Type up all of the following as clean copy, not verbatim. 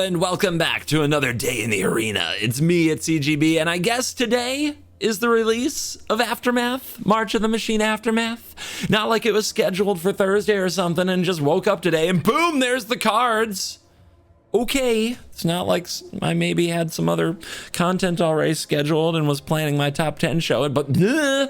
and welcome back to another day in the arena. It's me at CGB, and I guess today is the release of Aftermath, March of the Machine Aftermath. Not like it was scheduled for Thursday or something and just woke up today and boom, there's the cards. Okay, it's not like I maybe had some other content already scheduled and was planning my top 10 show, but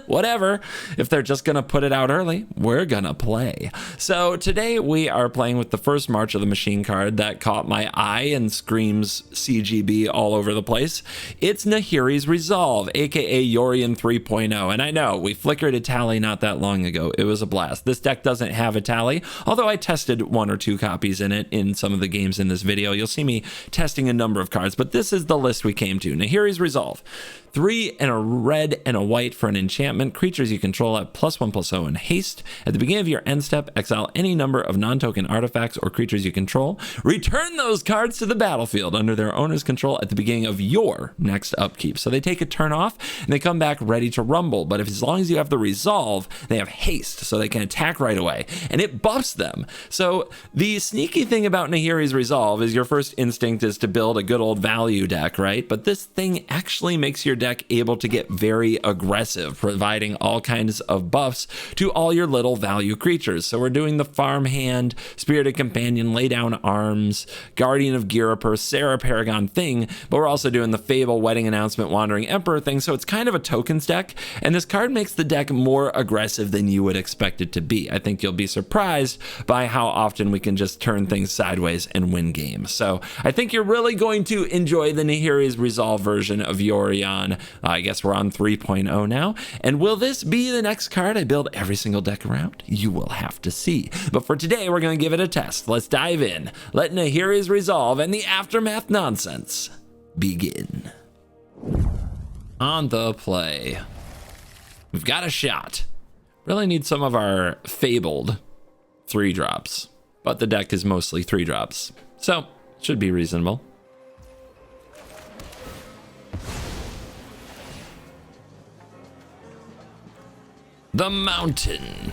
whatever. If they're just gonna put it out early, we're gonna play. So today we are playing with the first March of the Machine card that caught my eye and screams CGB all over the place. It's Nahiri's Resolve, aka YORION 3.0. And I know, we flickered a tally not that long ago. It was a blast. This deck doesn't have a tally, although I tested 1 or 2 copies in it in some of the games in this video. You'll see me testing a number of cards, but this is the list we came to. Nahiri's Resolve. 3 and a red and a white for an enchantment. Creatures you control at +1/+0 and haste. At the beginning of your end step, exile any number of non-token artifacts or creatures you control. Return those cards to the battlefield under their owner's control at the beginning of your next upkeep. So they take a turn off and they come back ready to rumble. But as long as you have the resolve, they have haste, so they can attack right away. And it buffs them. So the sneaky thing about Nahiri's Resolve is your first instinct is to build a good old value deck, right? But this thing actually makes your deck able to get very aggressive, providing all kinds of buffs to all your little value creatures. So we're doing the Farmhand, Spirited Companion, Lay Down Arms, Guardian of Ghirapur, Sarah Paragon thing, but we're also doing the Fable, Wedding Announcement, Wandering Emperor thing. So it's kind of a tokens deck, and this card makes the deck more aggressive than you would expect it to be. I think you'll be surprised by how often we can just turn things sideways and win games. So I think you're really going to enjoy the Nahiri's Resolve version of YORION. I guess we're on 3.0 now. And will this be the next card I build every single deck around? You will have to see. But for today, we're going to give it a test. Let's dive in. Let Nahiri's Resolve and the Aftermath nonsense begin. On the play. We've got a shot. Really need some of our fabled 3-drops. But the deck is mostly 3-drops. So, should be reasonable. The mountain.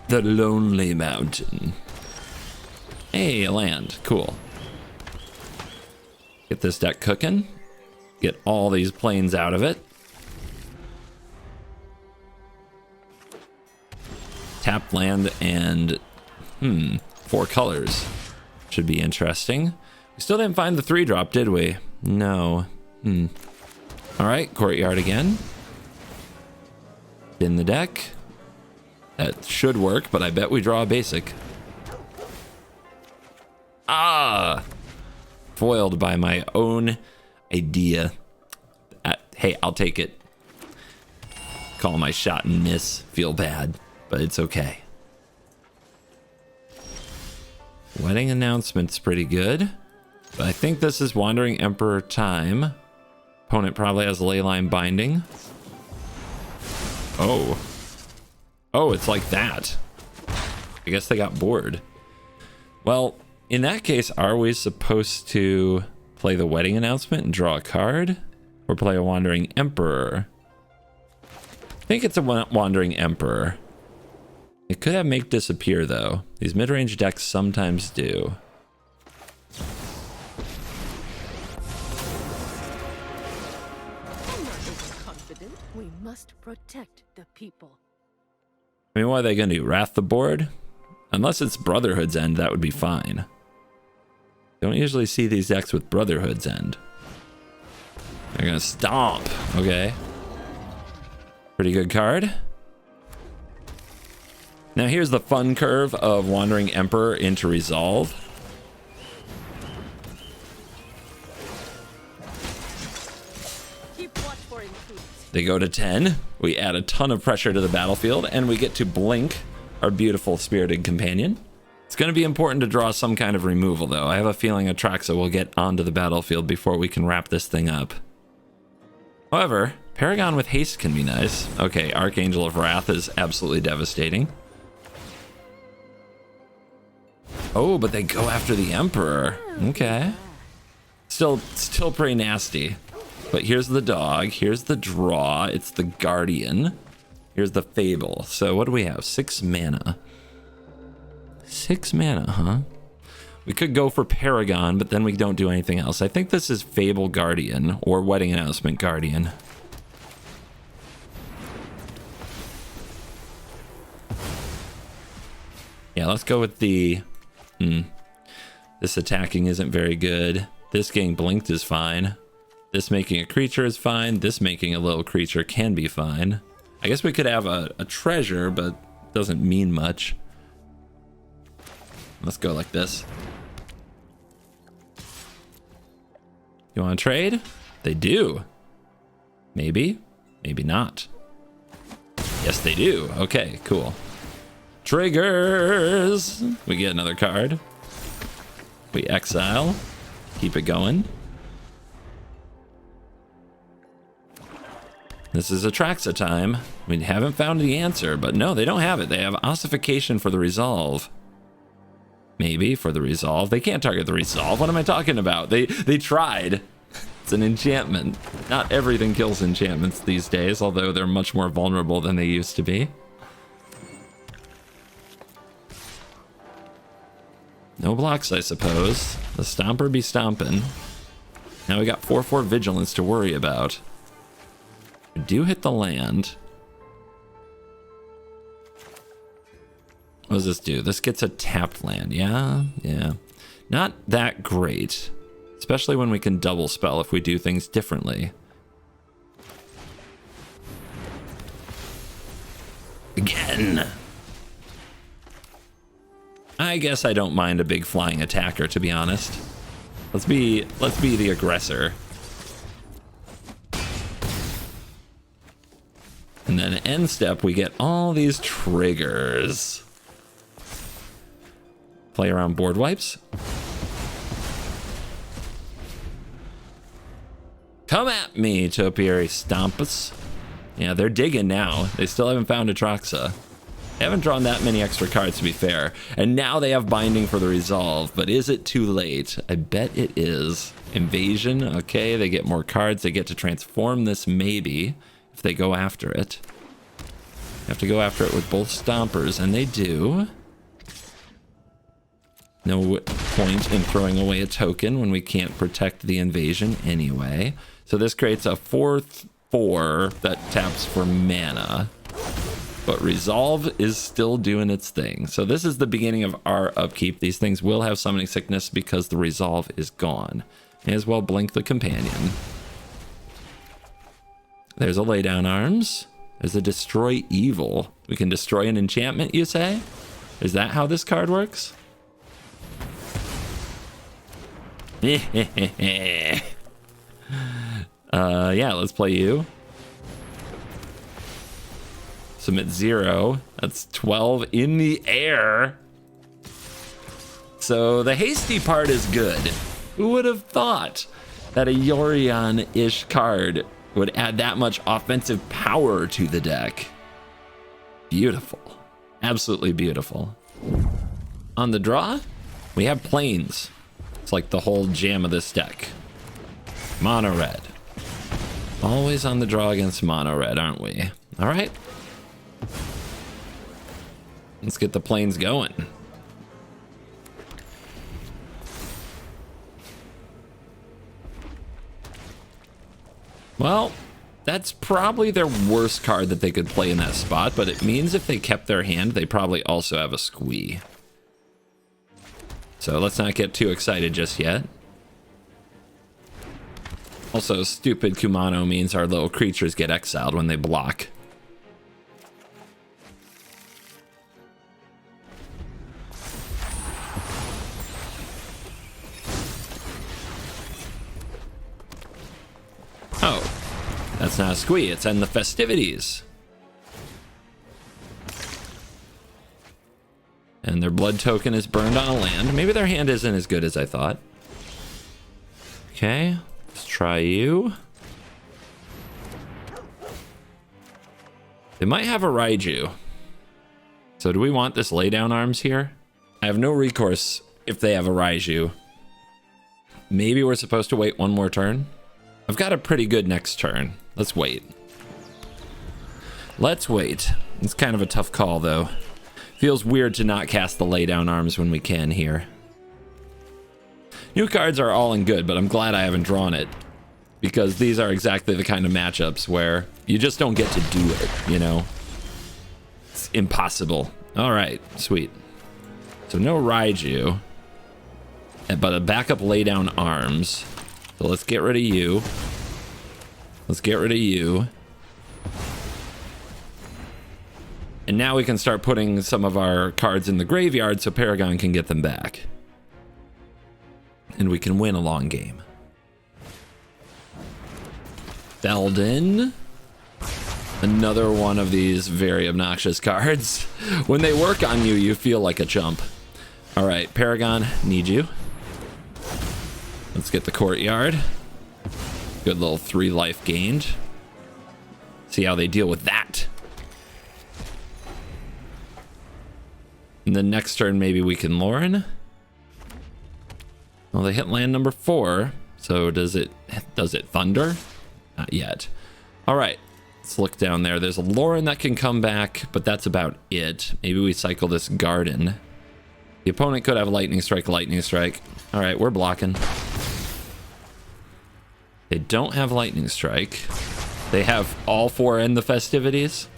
The lonely mountain. Hey, land. Cool. Get this deck cooking. Get all these planes out of it. Tap land and 4 colors. Should be interesting. We still didn't find the 3-drop, did we? No. All right, Courtyard again. In the deck. That should work, but I bet we draw a basic. Foiled by my own idea. Hey, I'll take it. Call my shot and miss. Feel bad, but it's okay. Wedding Announcement's pretty good, but I think this is Wandering Emperor time. Opponent probably has Leyline Binding. Oh, it's like that. I guess they got bored. Well, in that case, are we supposed to play the Wedding Announcement and draw a card? Or play a Wandering Emperor? I think it's a Wandering Emperor. It could have Make Disappear, though. These mid-range decks sometimes do. We must protect the people. I mean, what are they going to do? Wrath the board? Unless it's Brotherhood's End, that would be fine. Don't usually see these decks with Brotherhood's End. They're going to stomp. Okay. Pretty good card. Now here's the fun curve of Wandering Emperor into Resolve. They go to 10. We add a ton of pressure to the battlefield, and we get to blink our beautiful Spirited Companion. It's going to be important to draw some kind of removal, though. I have a feeling Atraxa will get onto the battlefield before we can wrap this thing up. However, Paragon with haste can be nice. Okay, Archangel of Wrath is absolutely devastating. Oh, but they go after the Emperor. Okay. Still pretty nasty. But here's the dog, here's the draw, it's the Guardian, here's the Fable. So what do we have? 6 mana. 6 mana, huh? We could go for Paragon, but then we don't do anything else. I think this is Fable Guardian or Wedding Announcement Guardian. Yeah, let's go with the... This attacking isn't very good. This getting blinked is fine. This making a creature is fine. This making a little creature can be fine. I guess we could have a treasure, but doesn't mean much. Let's go like this. You want to trade? They do. Maybe. Maybe not. Yes, they do. Okay, cool. Triggers! We get another card. We exile. Keep it going. This is Atraxa time. We haven't found the answer, but no, they don't have it. They have ossification for the resolve. Maybe for the resolve. They can't target the resolve. What am I talking about? They tried. It's an enchantment. Not everything kills enchantments these days, although they're much more vulnerable than they used to be. No blocks, I suppose. The Stomper be stomping. Now we got 4/4 Vigilance to worry about. We do hit the land. What does this do? This gets a tapped land. Yeah. Not that great. Especially when we can double spell if we do things differently. Again. I guess I don't mind a big flying attacker, to be honest. Let's be the aggressor. And then end step, we get all these triggers. Play around board wipes. Come at me, Topiary Stompus. Yeah, they're digging now. They still haven't found Atraxa. They haven't drawn that many extra cards, to be fair. And now they have binding for the resolve, but is it too late? I bet it is. Invasion, okay, they get more cards. They get to transform this, maybe, if they go after it. You have to go after it with both Stompers, and they do. No point in throwing away a token when we can't protect the invasion anyway. So this creates a 4/4 that taps for mana. But resolve is still doing its thing. So this is the beginning of our upkeep. These things will have summoning sickness because the resolve is gone. May as well blink the companion. There's a lay down arms. There's a destroy evil. We can destroy an enchantment, you say? Is that how this card works? Yeah, let's play you. Submit 0. That's 12 in the air. So the hasty part is good. Who would have thought that a YORION-ish card would add that much offensive power to the deck? Beautiful. Absolutely beautiful. On the draw, we have plains. It's like the whole jam of this deck. Mono red. Always on the draw against mono red, aren't we? All right. Let's get the plains going. Well, that's probably their worst card that they could play in that spot, but it means if they kept their hand, they probably also have a squee. So let's not get too excited just yet. Also, stupid Kumano means our little creatures get exiled when they block. Oh, that's not a squee, it's in the festivities. And their blood token is burned on a land. Maybe their hand isn't as good as I thought. Okay, let's try you. They might have a Raiju. So do we want this laydown arms here? I have no recourse if they have a Raiju. Maybe we're supposed to wait one more turn. I've got a pretty good next turn. Let's wait. Let's wait. It's kind of a tough call, though. Feels weird to not cast the laydown arms when we can here. New cards are all in good, but I'm glad I haven't drawn it. Because these are exactly the kind of matchups where you just don't get to do it, you know? It's impossible. All right, sweet. So no Raiju, but a backup lay down arms. So let's get rid of you. Let's get rid of you. And now we can start putting some of our cards in the graveyard so Paragon can get them back. And we can win a long game. Belden. Another one of these very obnoxious cards. When they work on you, you feel like a chump. All right, Paragon, need you. Let's get the courtyard. Good little 3 life gained. See how they deal with that. And the next turn, maybe we can Lauren. Well, they hit land number 4. So does it thunder? Not yet. All right, let's look down there. There's a Lauren that can come back, but that's about it. Maybe we cycle this garden. The opponent could have lightning strike, lightning strike. All right, we're blocking. They don't have lightning strike. They have all 4 in the festivities.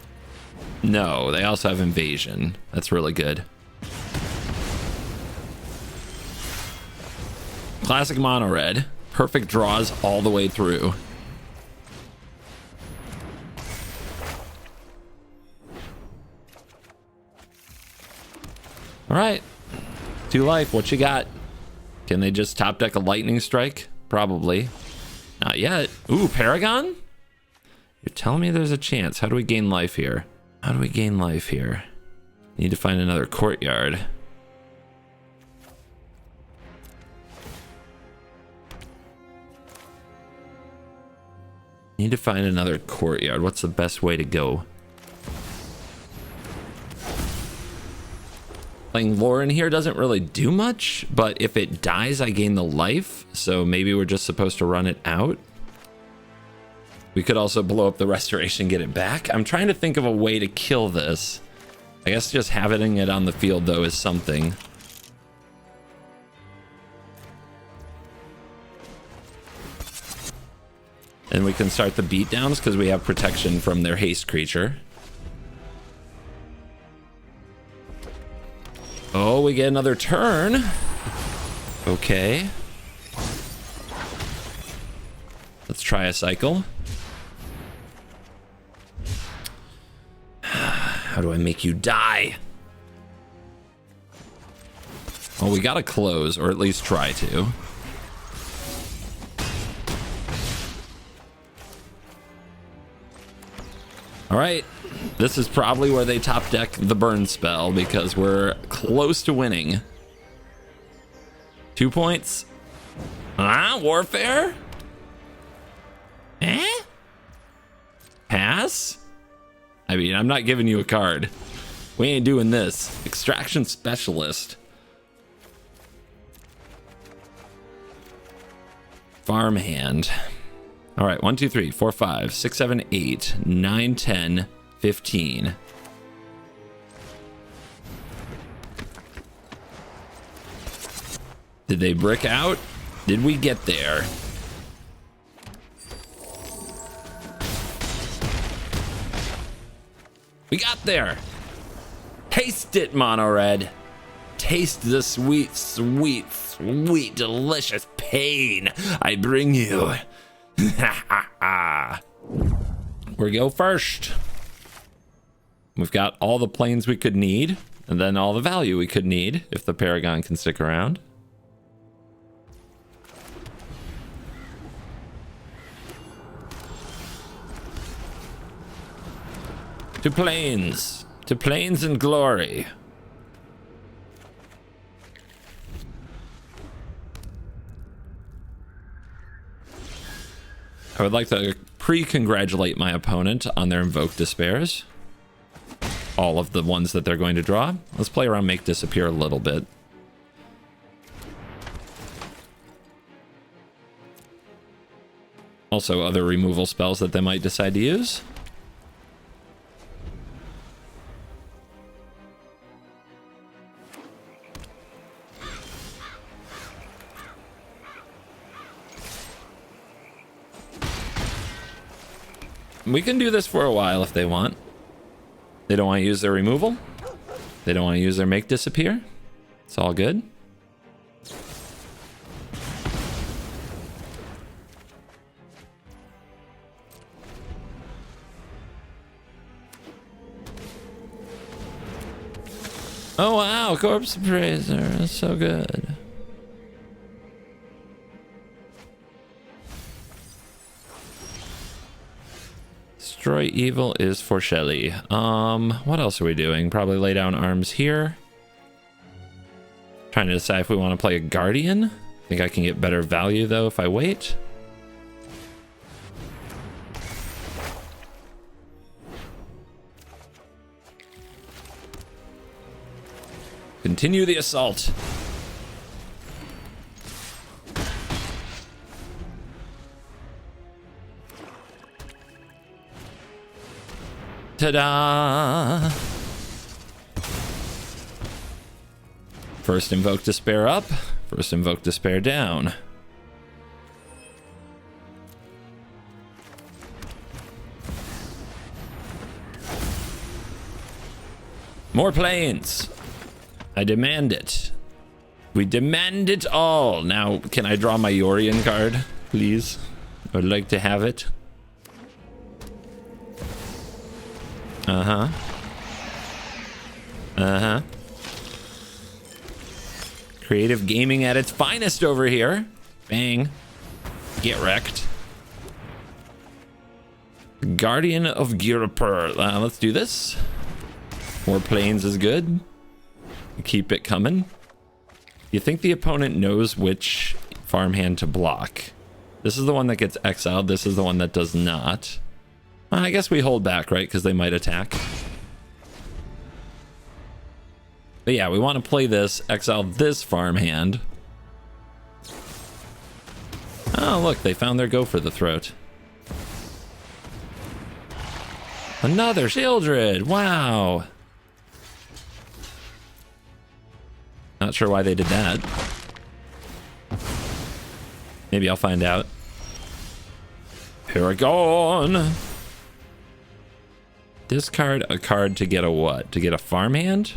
No, they also have invasion. That's really good. Classic mono red. Perfect draws all the way through. All right. 2 life. What you got? Can they just top deck a lightning strike? Probably. Not yet. Ooh, Paragon? You're telling me there's a chance. How do we gain life here? How do we gain life here? Need to find another courtyard. Need to find another courtyard. What's the best way to go? Playing Lauren here doesn't really do much, but if it dies, I gain the life. So maybe we're just supposed to run it out. We could also blow up the restoration, get it back. I'm trying to think of a way to kill this. I guess just having it on the field, though, is something. And we can start the beatdowns because we have protection from their haste creature. Oh, we get another turn. Okay. Let's try a cycle. How do I make you die? Well, we gotta close, or at least try to. All right. This is probably where they top deck the burn spell because we're close to winning. 2 points. Warfare? Pass? I mean, I'm not giving you a card. We ain't doing this. Extraction specialist. Farmhand. All right, 1, 2, 3, 4, 5, 6, 7, 8, 9, 10, 15. Did they brick out? Did we get there? We got there. Taste it, Mono Red. Taste the sweet, sweet, sweet, delicious pain I bring you. We go first. We've got all the planes we could need, and then all the value we could need if the Paragon can stick around. To planes and glory. I would like to pre-congratulate my opponent on their Invoke Despairs. All of the ones that they're going to draw. Let's play around Make Disappear a little bit. Also, other removal spells that they might decide to use. We can do this for a while if they want. They don't want to use their removal. They don't want to use their make disappear. It's all good. Oh wow, corpse appraiser, that's so good. Destroy evil is for Shelly. What else are we doing? Probably lay down arms here. Trying to decide if we want to play a guardian. I think I can get better value though if I wait. Continue the assault. Ta-da! First invoke despair up, first invoke despair down. More planes. I demand it. We demand it all. Now, can I draw my YORION card, please? I would like to have it. Uh-huh. Uh-huh. Creative gaming at its finest over here. Bang. Get wrecked. Guardian of Girapur. Let's do this. More planes is good. Keep it coming. You think the opponent knows which farmhand to block? This is the one that gets exiled. This is the one that does not. I guess we hold back, right? Because they might attack. But yeah, we want to play this, exile this farmhand. Oh, look, they found their go for the throat. Another Shieldred. Wow. Not sure why they did that. Maybe I'll find out. Paragon. Discard a card to get a what? To get a farmhand?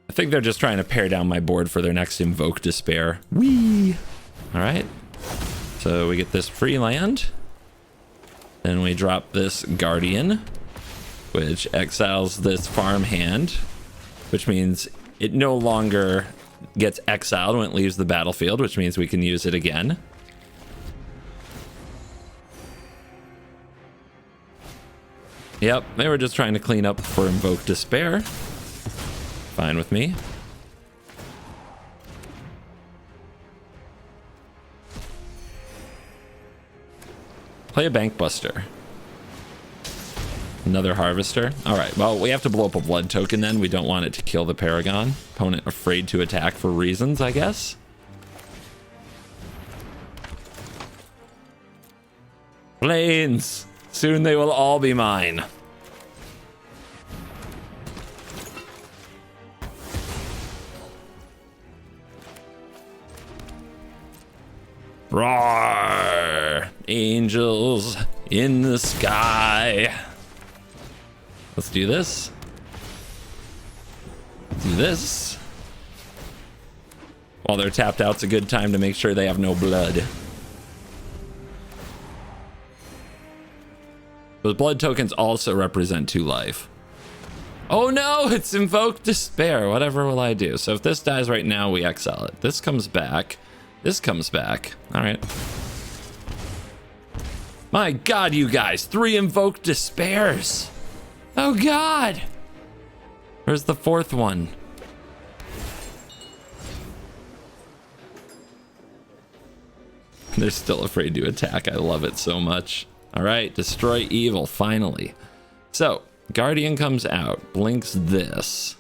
I think they're just trying to pare down my board for their next Invoke Despair. Whee! Alright. So we get this free land. Then we drop this Guardian, which exiles this farmhand, which means it no longer gets exiled when it leaves the battlefield, which means we can use it again. Yep, they were just trying to clean up for Invoke Despair. Fine with me. Play a Bank Buster. Another Harvester. Alright, well, we have to blow up a blood token then. We don't want it to kill the Paragon. Opponent afraid to attack for reasons, I guess. Planes! Soon they will all be mine. Roar! Angels in the sky. Let's do this. Do this. While they're tapped out, it's a good time to make sure they have no blood. Those blood tokens also represent 2 life. Oh no, it's Invoke Despair. Whatever will I do? So if this dies right now, we exile it. This comes back. This comes back. All right. My God, you guys. 3 Invoke Despairs. Oh God. Where's the 4th one? They're still afraid to attack. I love it so much. All right, destroy evil, finally. So, Guardian comes out, blinks this.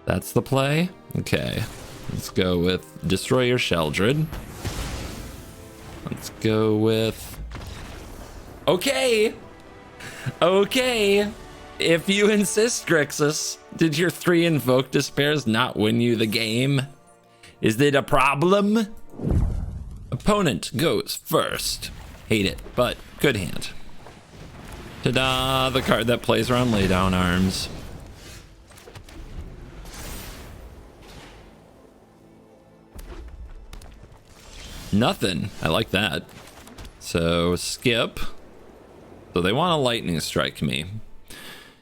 That's the play? Okay, let's go with destroy your Sheldred. Let's go with... Okay! Okay! If you insist, Grixis, did your 3 Invoke Despairs not win you the game? Is it a problem? Opponent goes first. Hate it, but good hand. Ta-da, the card that plays around Laydown Arms. Nothing. I like that. So skip. So they want to lightning strike me.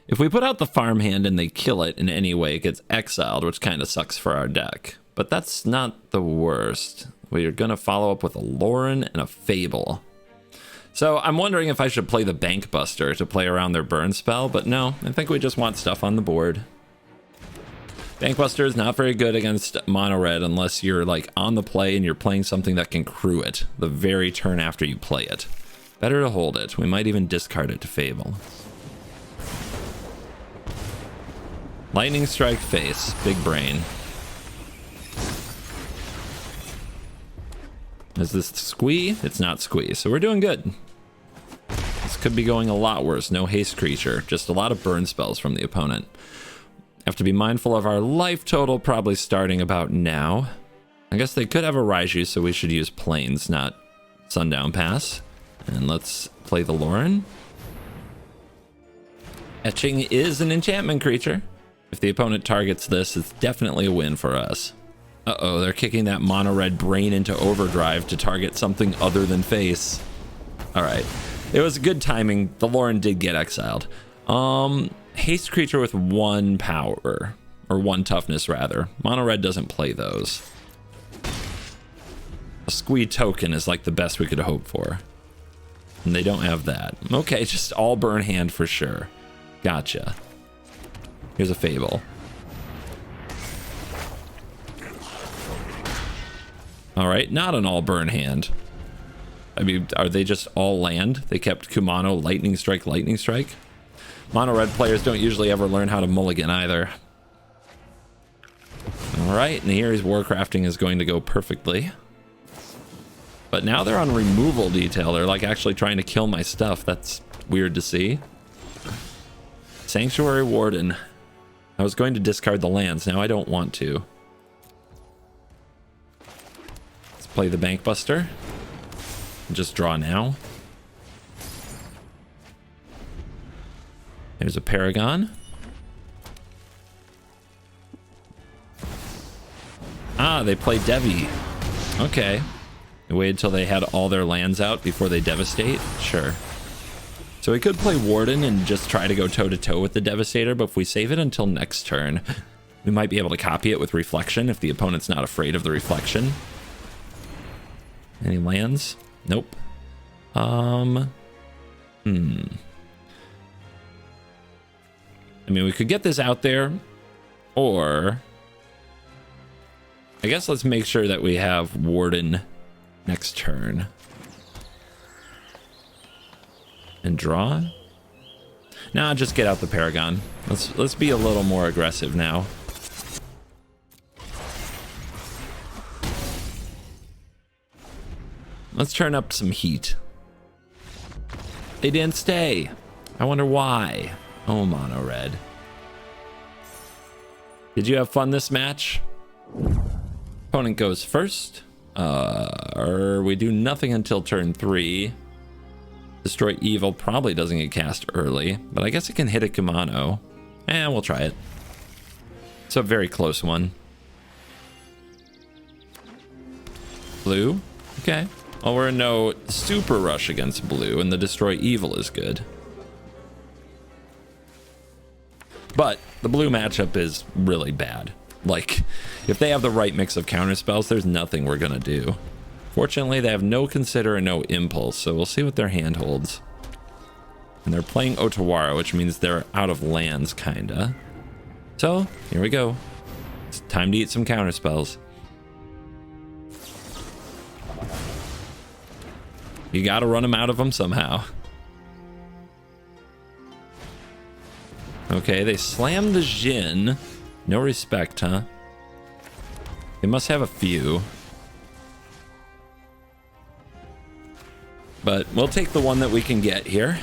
If we put out the farmhand and they kill it in any way, it gets exiled, which kind of sucks for our deck. But that's not the worst. We are going to follow up with a Lauren and a Fable. So I'm wondering if I should play the Bank Buster to play around their burn spell, but no, I think we just want stuff on the board. Bank Buster is not very good against mono red unless you're like on the play and you're playing something that can crew it the very turn after you play it. Better to hold it. We might even discard it to Fable. Lightning Strike face. Big brain. Is this squee? It's not squee, so we're doing good. This could be going a lot worse. No haste creature, just a lot of burn spells from the opponent. Have to be mindful of our life total probably starting about now. I guess they could have a Raiju, so we should use Plains, not Sundown Pass. And let's play the Lauren. Etching is an enchantment creature. If the opponent targets this, it's definitely a win for us. Uh-oh, they're kicking that mono-red brain into overdrive to target something other than face. All right. It was good timing. The Lauren did get exiled. Haste creature with 1 power, or 1 toughness rather. Mono-red doesn't play those. A squee token is like the best we could hope for. And they don't have that. Okay, just all burn hand for sure. Gotcha. Here's a Fable. All right, not an all burn hand. I mean, are they just all land? They kept Kumano Lightning Strike, Lightning Strike. Mono red players don't usually ever learn how to mulligan either. All right, and Nehiri's Warcrafting is going to go perfectly. But now they're on removal detail. They're like actually trying to kill my stuff. That's weird to see. Sanctuary Warden. I was going to discard the lands. Now I don't want to. Let's play the Bank Buster. Just draw now. There's a Paragon. Ah, they play Devi. Okay. They waited until they had all their lands out before they devastate? Sure. So we could play Warden and just try to go toe-to-toe with the Devastator, but if we save it until next turn, we might be able to copy it with Reflection if the opponent's not afraid of the Reflection. Any lands? Nope. I mean, we could get this out there, or I guess let's make sure that we have Warden next turn. And draw? Nah, just get out the Paragon. Let's be a little more aggressive now. Let's turn up some heat. They didn't stay. I wonder why. Oh, mono red. Did you have fun this match? Opponent goes first. We do nothing until turn 3. Destroy Evil probably doesn't get cast early, but I guess it can hit a Kumano. We'll try it. It's a very close one. Blue? Okay. Well, we're in no super rush against blue, and the Destroy Evil is good. But the blue matchup is really bad. Like, if they have the right mix of counterspells, there's nothing we're gonna do. Fortunately, they have no Consider and no Impulse, so we'll see what their hand holds. And they're playing Otawara, which means they're out of lands, kinda. So, here we go. It's time to eat some counterspells. You gotta run them out of them somehow. Okay, they slammed the Jin. No respect, huh? They must have a few. But we'll take the one that we can get here.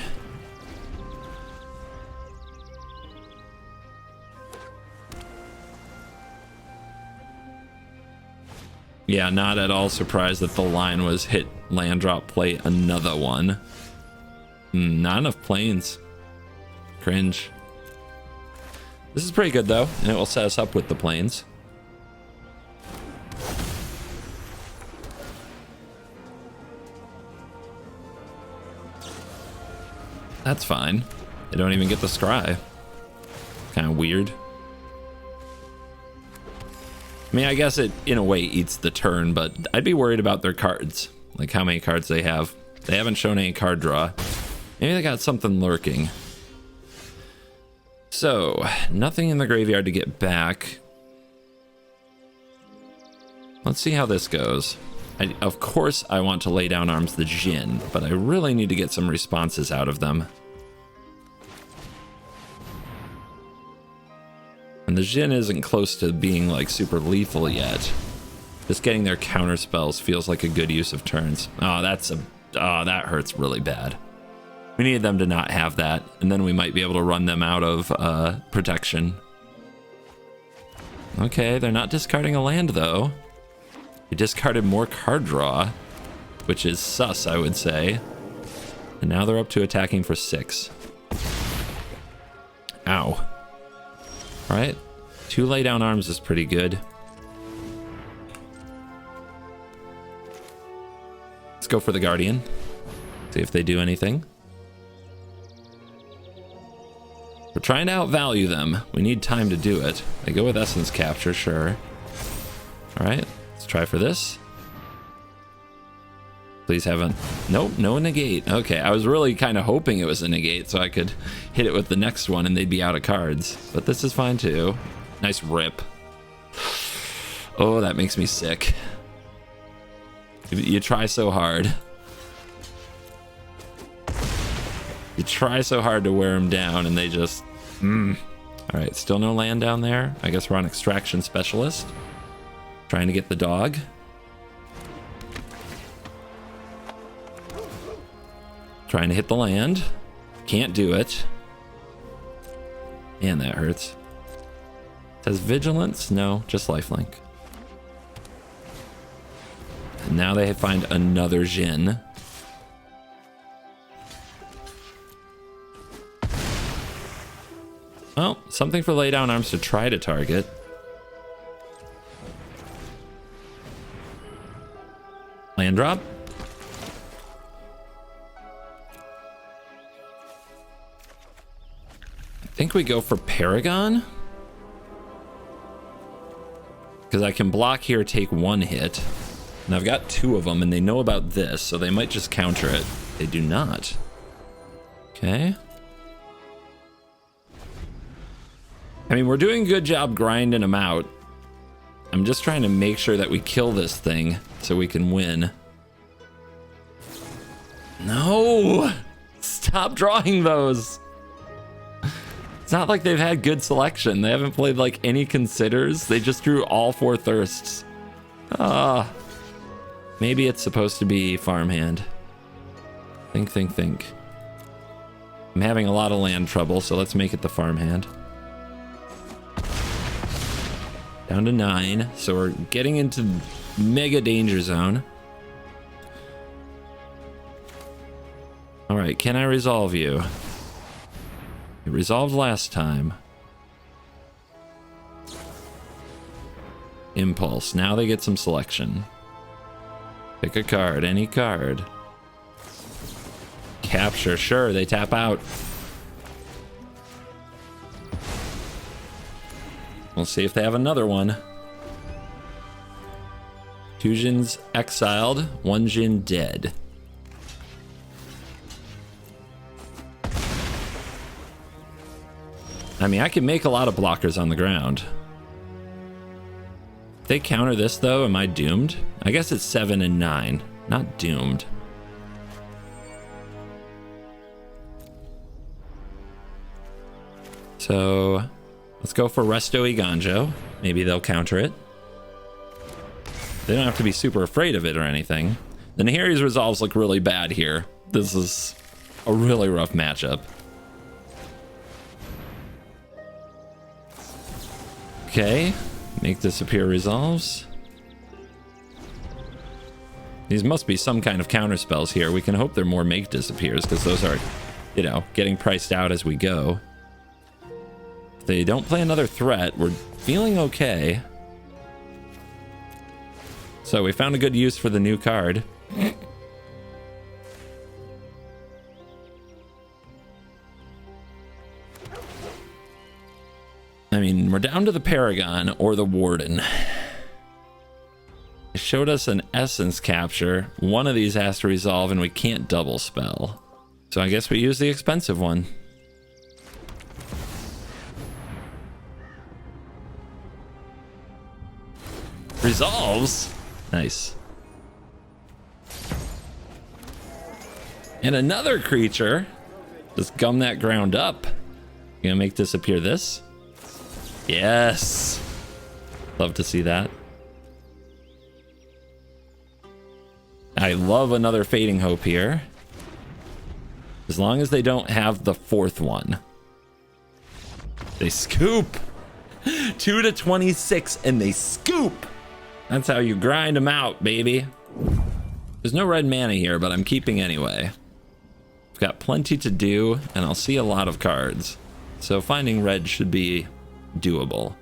Yeah, not at all surprised that the line was hit land drop play another one. Not enough planes. Cringe. This is pretty good though, and it will set us up with the planes. That's fine. They don't even get the scry. Kind of weird. I mean, I guess it, in a way, eats the turn, but I'd be worried about their cards. Like, how many cards they have. They haven't shown any card draw. Maybe they got something lurking. So, nothing in the graveyard to get back. Let's see how this goes. Of course, I want to lay down arms the Jin, but I really need to get some responses out of them. And the Jin isn't close to being like super lethal yet. Just getting their counter spells feels like a good use of turns. Oh, that hurts really bad. We need them to not have that, and then we might be able to run them out of protection. Okay, they're not discarding a land though. They discarded more card draw, which is sus, I would say. And now they're up to attacking for 6. Ow. All right, 2 lay down arms is pretty good. Let's go for the Guardian. See if they do anything. We're trying to outvalue them. We need time to do it. They go with Essence Capture, sure. All right, let's try for this. Please haven't. Nope, no negate. Okay, I was really kind of hoping it was a negate so I could hit it with the next one and they'd be out of cards. But this is fine too. Nice rip. Oh, that makes me sick. You try so hard. You try so hard to wear them down and they just... All right, still no land down there. I guess we're on Extraction Specialist. Trying to get the dog. Trying to hit the land. Can't do it. Man, that hurts. Says Vigilance? No, just Lifelink. And now they find another Jin. Well, something for lay down arms to try to target. Land drop. I think we go for Paragon. Because I can block here, take 1 hit. And I've got 2 of them, and they know about this, so they might just counter it. They do not. Okay. I mean, we're doing a good job grinding them out. I'm just trying to make sure that we kill this thing so we can win. No! Stop drawing those! It's not like they've had good selection. They haven't played like any considers. They just drew all 4 thirsts. Maybe it's supposed to be farmhand. Think. I'm having a lot of land trouble, so let's make it the farmhand. Down to 9, so we're getting into mega danger zone. All right, can I resolve you? It resolved last time. Impulse. Now they get some selection. Pick a card, any card. Capture, sure, they tap out. We'll see if they have another one. 2 Jins exiled, 1 Jin dead. I mean, I can make a lot of blockers on the ground. If they counter this, though, am I doomed? I guess it's 7 and 9. Not doomed. So, let's go for Resto Iganjo. Maybe they'll counter it. They don't have to be super afraid of it or anything. The Nahiri's resolves look really bad here. This is a really rough matchup. Okay, make disappear resolves. These must be some kind of counter spells here. We can hope they're more make disappears, because those are, you know, getting priced out as we go. If they don't play another threat, we're feeling okay. So we found a good use for the new card. I mean, we're down to the Paragon or the Warden. It showed us an Essence Capture. One of these has to resolve and we can't double spell. So I guess we use the expensive one. Resolves? Nice. And another creature. Just gum that ground up. You gonna make disappear this? Yes. Love to see that. I love another Fading Hope here. As long as they don't have the fourth one. They scoop. 2 to 26 and they scoop. That's how you grind them out, baby. There's no red mana here, but I'm keeping anyway. I've got plenty to do, and I'll see a lot of cards. So finding red should be doable.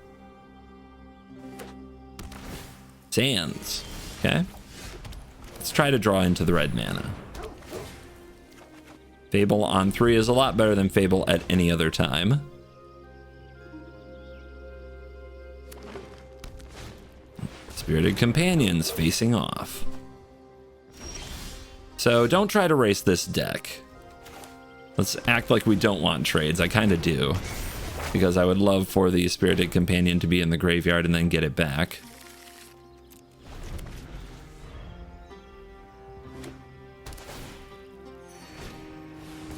Sands. Okay. Let's try to draw into the red mana. Fable on 3 is a lot better than Fable at any other time. Spirited Companions facing off. So don't try to race this deck. Let's act like we don't want trades. I kind of do. Because I would love for the Spirited Companion to be in the graveyard and then get it back.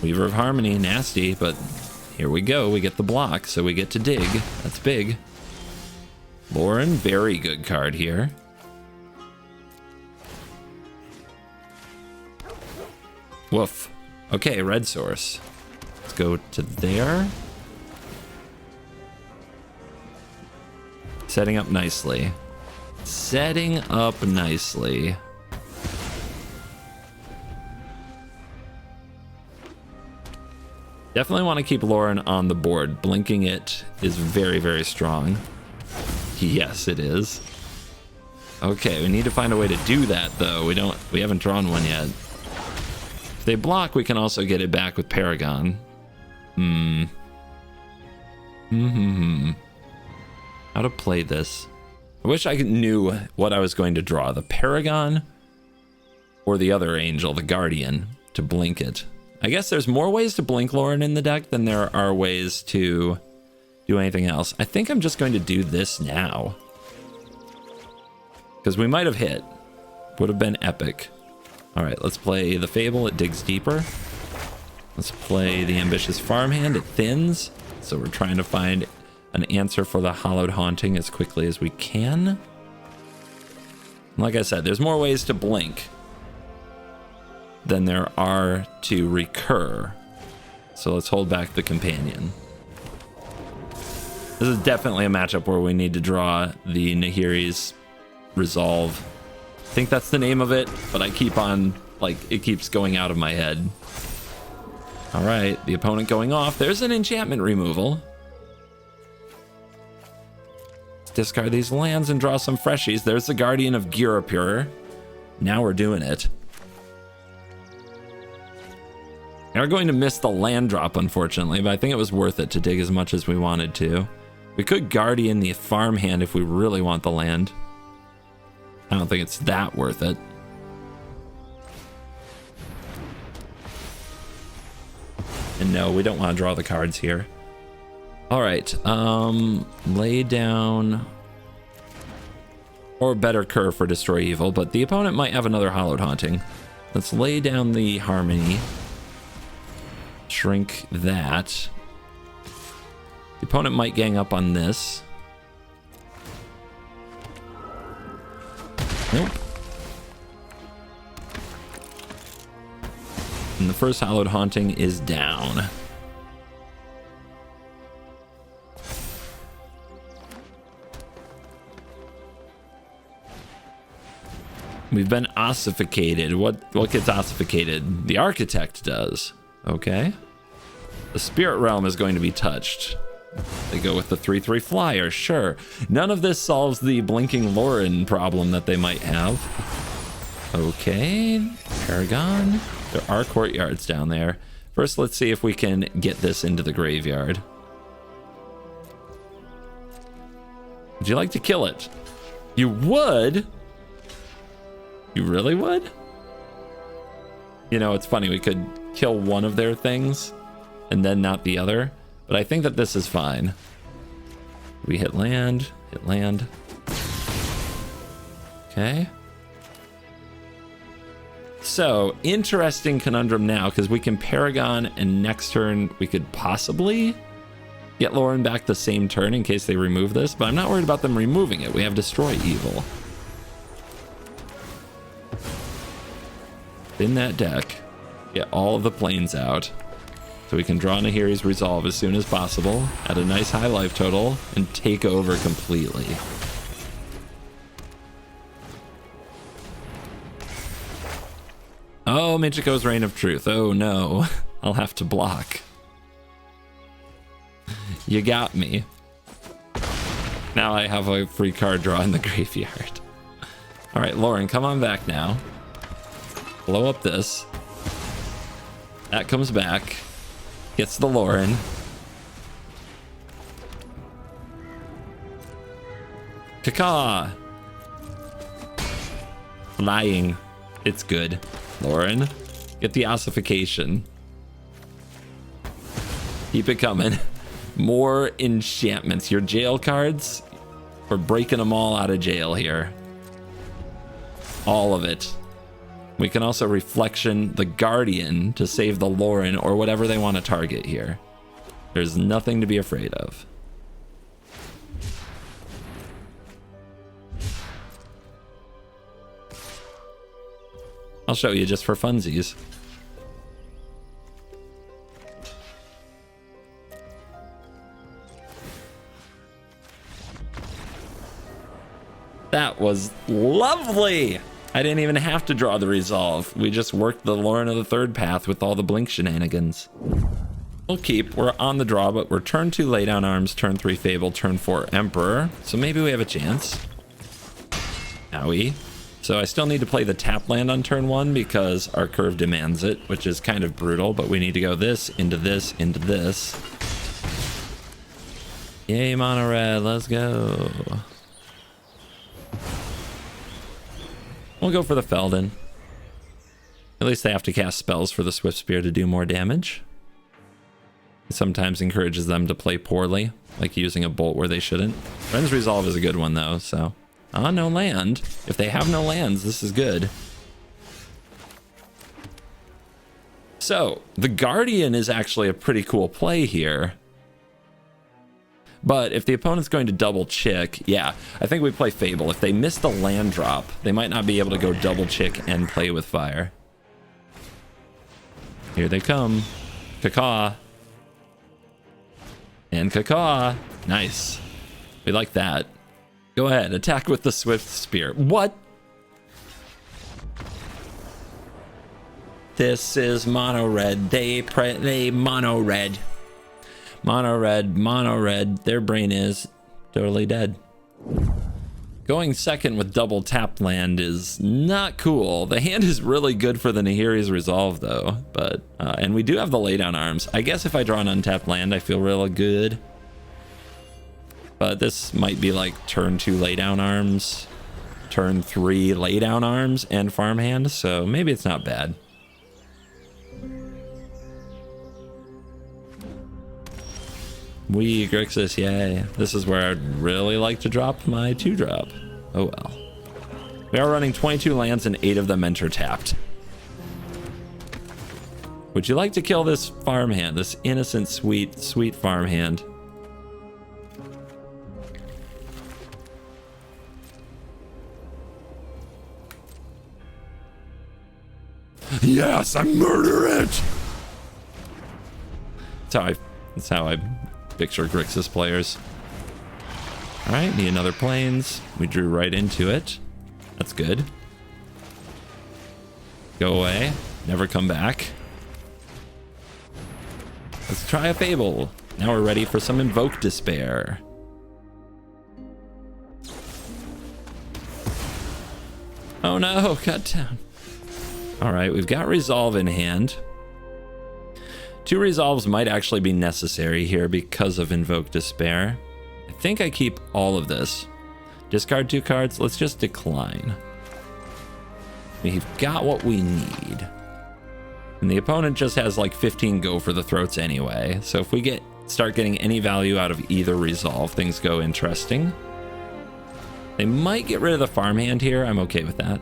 Weaver of Harmony, nasty, but here we go. We get the block, so we get to dig. That's big. Lauren, very good card here. Woof. Okay, red source. Let's go to there. Setting up nicely. Setting up nicely. Definitely want to keep Lauren on the board. Blinking it is very, very strong. Yes, it is. Okay, we need to find a way to do that, though. We haven't drawn one yet. If they block, we can also get it back with Paragon. How to play this? I wish I knew what I was going to draw. The Paragon or the other angel, the Guardian, to blink it. I guess there's more ways to blink Lauren in the deck than there are ways to do anything else. I think I'm just going to do this now. Because we might have hit. Would have been epic. Alright, let's play the Fable. It digs deeper. Let's play the Ambitious Farmhand. It thins. So we're trying to find an answer for the Hallowed Haunting as quickly as we can. Like I said, there's more ways to blink than there are to recur. So let's hold back the Companion. This is definitely a matchup where we need to draw the Nahiri's Resolve. I think that's the name of it, but I keep on, like, it keeps going out of my head. All right, the opponent going off. There's an enchantment removal. Let's discard these lands and draw some freshies. There's the Guardian of Girapur. Now we're doing it. We're going to miss the land drop, unfortunately, but I think it was worth it to dig as much as we wanted to. We could Guardian the Farmhand if we really want the land. I don't think it's that worth it. And no, we don't want to draw the cards here. All right, lay down, or better curve for Destroy Evil, but the opponent might have another Hallowed Haunting. Let's lay down the Harmony. Shrink that. The opponent might gang up on this. Nope. And the first Hallowed Haunting is down. We've been ossificated. What gets ossificated? The architect does. Okay. The spirit realm is going to be touched. They go with the 3/3 flyer, sure. None of this solves the blinking Lauren problem that they might have. Okay, Paragon. There are courtyards down there. First, let's see if we can get this into the graveyard. Would you like to kill it? You would? You really would? You know, it's funny. We could kill one of their things and then not the other. But I think that this is fine. We hit land. Hit land. Okay. So, interesting conundrum now, because we can Paragon, and next turn we could possibly get Lauren back the same turn in case they remove this, but I'm not worried about them removing it. We have Destroy Evil. In that deck, get all of the planes out, so we can draw Nahiri's Resolve as soon as possible at a nice high life total and take over completely. Oh, Michiko's Reign of Truth. Oh no, I'll have to block. You got me. Now I have a free card draw in the graveyard. All right, Lauren, come on back now. Blow up this. That comes back. Gets the Lauren. Caca. Lying. It's good. Lauren, get the ossification. Keep it coming. More enchantments. Your jail cards, we're breaking them all out of jail here. All of it. We can also Reflection the Guardian to save the Lauren or whatever they want to target here. There's nothing to be afraid of. I'll show you just for funsies. That was lovely. I didn't even have to draw the Resolve. We just worked the Lauren of the Third Path with all the blink shenanigans. We'll keep. We're on the draw, but we're turn 2 Laydown Arms, turn 3 Fable, turn 4 Emperor. So maybe we have a chance. Owie. So I still need to play the tap land on turn 1 because our curve demands it, which is kind of brutal, but we need to go this, into this, into this. Yay, mono red, let's go. We'll go for the Felden. At least they have to cast spells for the Swift Spear to do more damage. It sometimes encourages them to play poorly, like using a bolt where they shouldn't. Friend's Resolve is a good one though, so. Ah, no land. If they have no lands, this is good. So, the Guardian is actually a pretty cool play here. But if the opponent's going to double chick, yeah, I think we play Fable. If they miss the land drop, they might not be able to go double chick and play with fire. Here they come. Caca. And Caca. Nice. We like that. Go ahead, attack with the Swift Spear. What? This is mono red. They mono red. Mono red, mono red. Their brain is totally dead. Going second with double tap land is not cool. The hand is really good for the Nahiri's Resolve though, but and we do have the Laydown Arms. I guess if I draw an untapped land, I feel real good. But this might be like turn 2 Laydown Arms, turn 3 Laydown Arms, and farmhand, so maybe it's not bad. We grixis, yay. This is where I'd really like to drop my 2-drop. Oh well. We are running 22 lands and 8 of them enter tapped. Would you like to kill this farmhand, this innocent, sweet, sweet farmhand? Yes, I murder it! That's how I picture Grixis players. Alright, need another plains. We drew right into it. That's good. Go away. Never come back. Let's try a Fable. Now we're ready for some Invoke Despair. Oh no, cut down. All right, we've got Resolve in hand. 2 Resolves might actually be necessary here because of Invoke Despair. I think I keep all of this. Discard 2 cards. Let's just decline. We've got what we need. And the opponent just has like 15 go for the throats anyway. So if we start getting any value out of either Resolve, things go interesting. They might get rid of the farmhand here. I'm okay with that.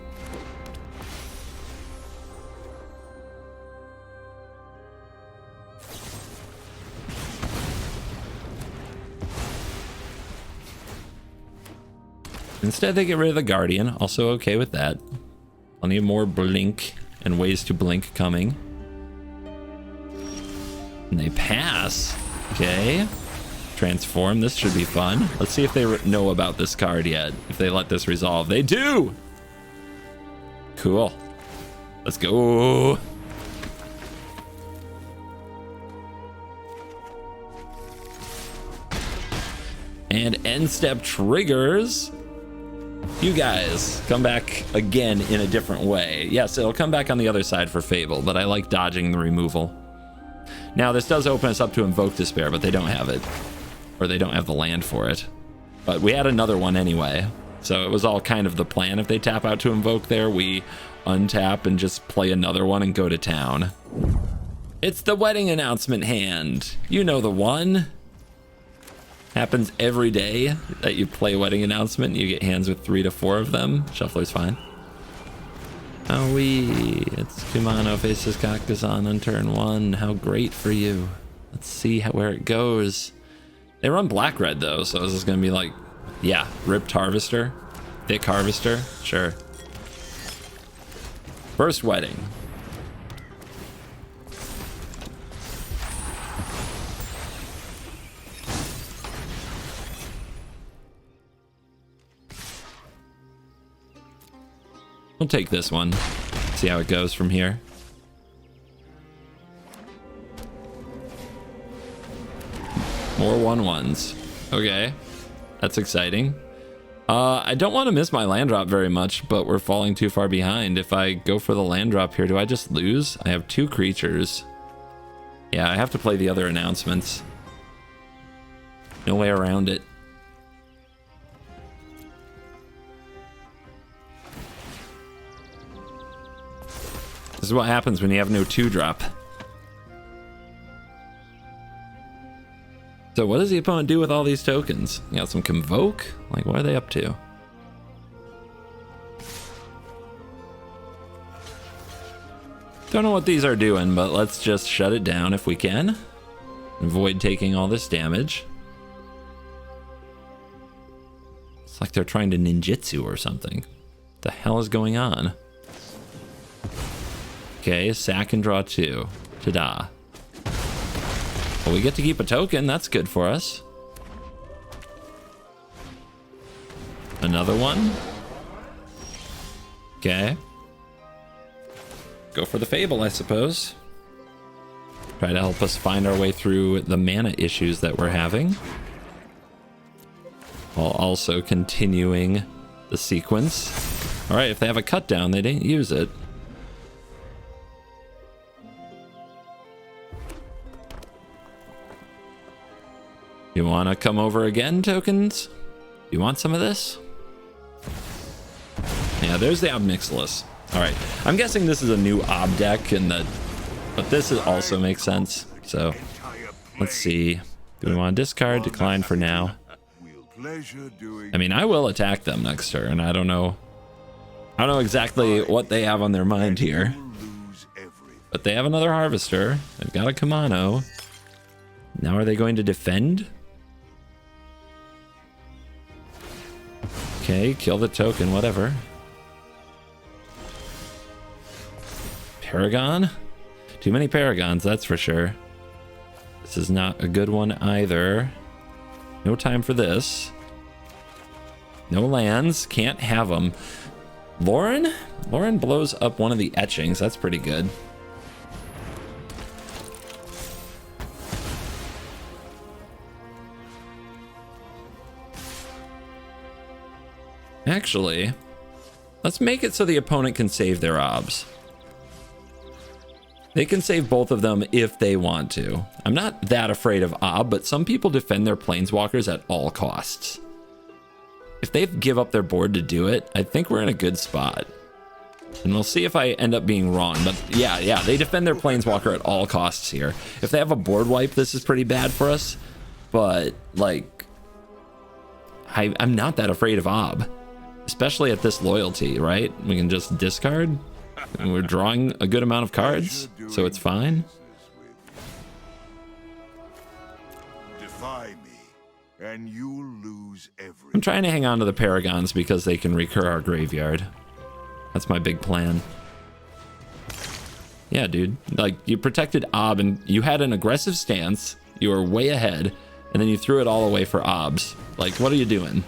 Instead, they get rid of the Guardian. Also okay with that. Plenty of more blink and ways to blink coming. And they pass. Okay. Transform. This should be fun. Let's see if they know about this card yet. If they let this resolve. They do! Cool. Let's go. And end step triggers. You guys come back again in a different way. Yes, it'll come back on the other side for Fable, but I like dodging the removal. Now, this does open us up to Invoke Despair, but they don't have it. Or they don't have the land for it. But we had another one anyway. So it was all kind of the plan. If they tap out to Invoke there, we untap and just play another one and go to town. It's the wedding announcement hand. You know the one. Happens every day that you play wedding announcement. You get hands with 3 to 4 of them. Shuffler's fine. Oh, it's Kumano faces Kakazan on turn 1. How great for you. Let's see where it goes. They run black-red though, so is this gonna be like, yeah, ripped harvester, thick harvester, sure. First wedding. We'll take this one. See how it goes from here. More 1/1s. Okay. That's exciting. I don't want to miss my land drop very much, but we're falling too far behind. If I go for the land drop here, do I just lose? I have 2 creatures. Yeah, I have to play the other announcements. No way around it. This is what happens when you have no 2-drop. So what does the opponent do with all these tokens? You got some Convoke? Like, what are they up to? Don't know what these are doing, but let's just shut it down if we can. Avoid taking all this damage. It's like they're trying to ninjutsu or something. What the hell is going on? Okay, sack and draw 2. Ta-da. Well, we get to keep a token. That's good for us. Another one. Okay. Go for the Fable, I suppose. Try to help us find our way through the mana issues that we're having. While also continuing the sequence. Alright, if they have a cut down, they didn't use it. You want to come over again, tokens? You want some of this? Yeah, there's the Obnixilis. All right, I'm guessing this is a new Ob deck, but this also makes sense. So let's see. Do we want to discard? Decline for now. I mean, I will attack them next turn. I don't know exactly what they have on their mind here, but they have another Harvester. They've got a Kumano. Now are they going to defend? Okay, kill the token, whatever. Paragon? Too many Paragons, that's for sure. This is not a good one either. No time for this. No lands, can't have them. Lauren? Lauren blows up one of the etchings. That's pretty good. Actually, let's make it so the opponent can save their obs. They can save both of them if they want to. I'm not that afraid of ob, but some people defend their planeswalkers at all costs. If they give up their board to do it, I think we're in a good spot. And we'll see if I end up being wrong. But yeah, they defend their planeswalker at all costs here. If they have a board wipe, this is pretty bad for us. But, like, I'm not that afraid of ob. Especially at this loyalty, right? We can just discard. And we're drawing a good amount of cards, so it's fine. Defy me, and you lose everything. I'm trying to hang on to the Paragons because they can recur our graveyard. That's my big plan. Yeah, dude. Like, you protected ob, and you had an aggressive stance. You were way ahead, and then you threw it all away for obs. Like, what are you doing?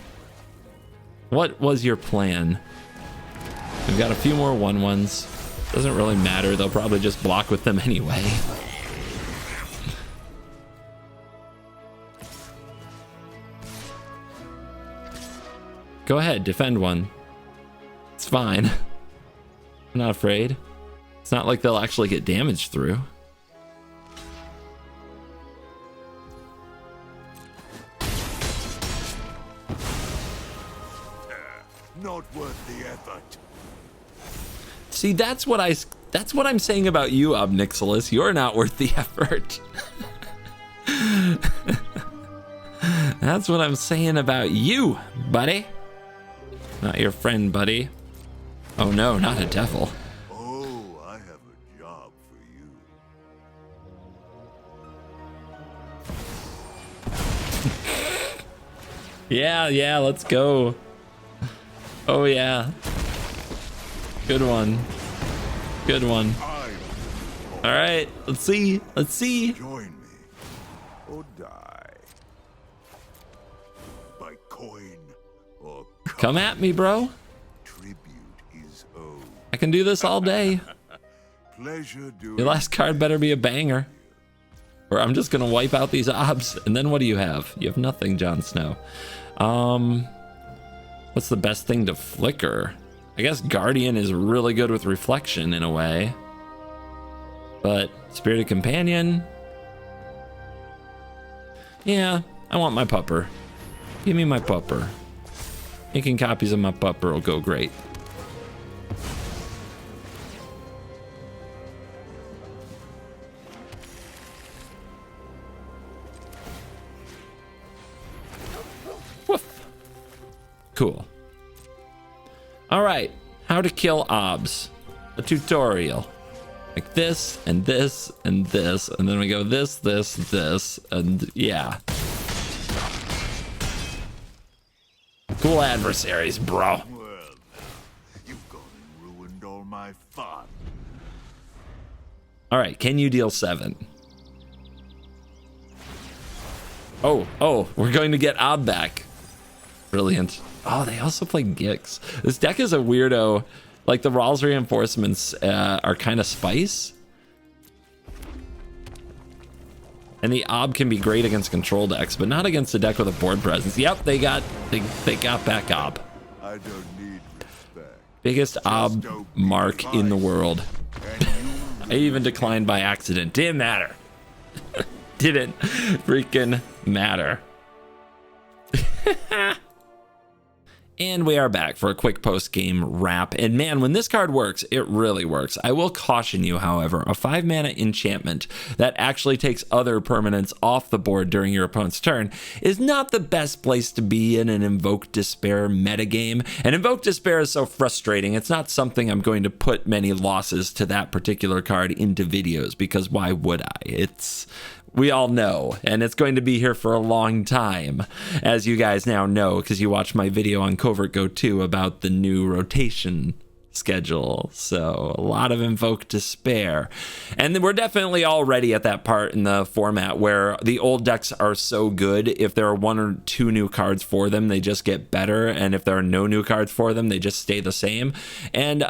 What was your plan? We've got a few more 1/1s. Doesn't really matter. They'll probably just block with them anyway. Go ahead, defend one. It's fine. I'm not afraid. It's not like they'll actually get damaged through. Not worth the effort. See, that's what I'm saying about you, Obnixilis. You're not worth the effort. That's what I'm saying about you, buddy. Not your friend, buddy. Oh no, not a devil. Oh, I have a job for you. Yeah, let's go. Oh yeah. Good one. Good one. All right, let's see. Let's see. Join me or die by coin or Come at me, bro. tribute is owed. I can do this all day. Pleasure doing. Your last card better be a banger. Or I'm just gonna wipe out these obs. And then what do you have? You have nothing, Jon Snow. What's the best thing to flicker? I guess Guardian is really good with reflection in a way. But Spirited Companion? Yeah, I want my pupper. Give me my pupper. Making copies of my pupper will go great. Woof. Cool. All right, how to kill obs. A tutorial. Like this, and this, and this, and then we go this, this, this, and yeah. Cool adversaries, bro. Well, you've gone and ruined all my fun. All right, can you deal 7? Oh, we're going to get ob back. Brilliant. Oh, they also play Gix. This deck is a weirdo. Like, the Rawls reinforcements are kind of spice. And the ob can be great against control decks, but not against a deck with a board presence. Yep, they got back ob. I don't need respect. Biggest ob mark in the world. I even declined by accident. Didn't matter. Didn't freaking matter. And we are back for a quick post-game wrap. And man, when this card works, it really works. I will caution you, however, a 5-mana enchantment that actually takes other permanents off the board during your opponent's turn is not the best place to be in an Invoke Despair metagame. And Invoke Despair is so frustrating, it's not something I'm going to put many losses to that particular card into videos, because why would I? We all know, and it's going to be here for a long time, as you guys now know, because you watched my video on Covert Go 2 about the new rotation schedule, so a lot of Invoke to spare. And we're definitely already at that part in the format where the old decks are so good, if there are 1 or 2 new cards for them, they just get better, and if there are no new cards for them, they just stay the same. And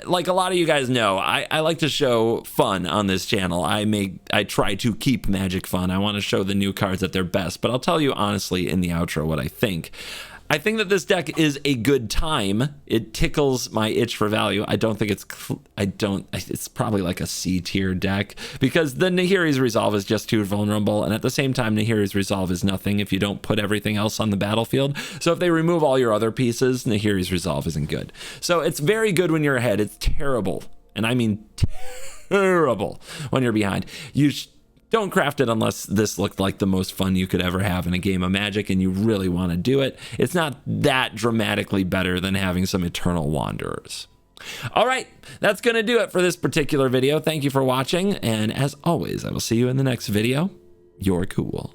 like a lot of you guys know, I like to show fun on this channel. I try to keep Magic fun. I want to show the new cards at their best, but I'll tell you honestly in the outro what I think. I think that this deck is a good time. It tickles my itch for value. I don't think it's probably like a C tier deck because the Nahiri's Resolve is just too vulnerable. And at the same time, Nahiri's Resolve is nothing if you don't put everything else on the battlefield. So if they remove all your other pieces, Nahiri's Resolve isn't good. So it's very good when you're ahead. It's terrible. And I mean terrible when you're behind. Don't craft it unless this looked like the most fun you could ever have in a game of Magic and you really want to do it. It's not that dramatically better than having some Eternal Wanderers. All right, that's going to do it for this particular video. Thank you for watching, and as always, I will see you in the next video. You're cool.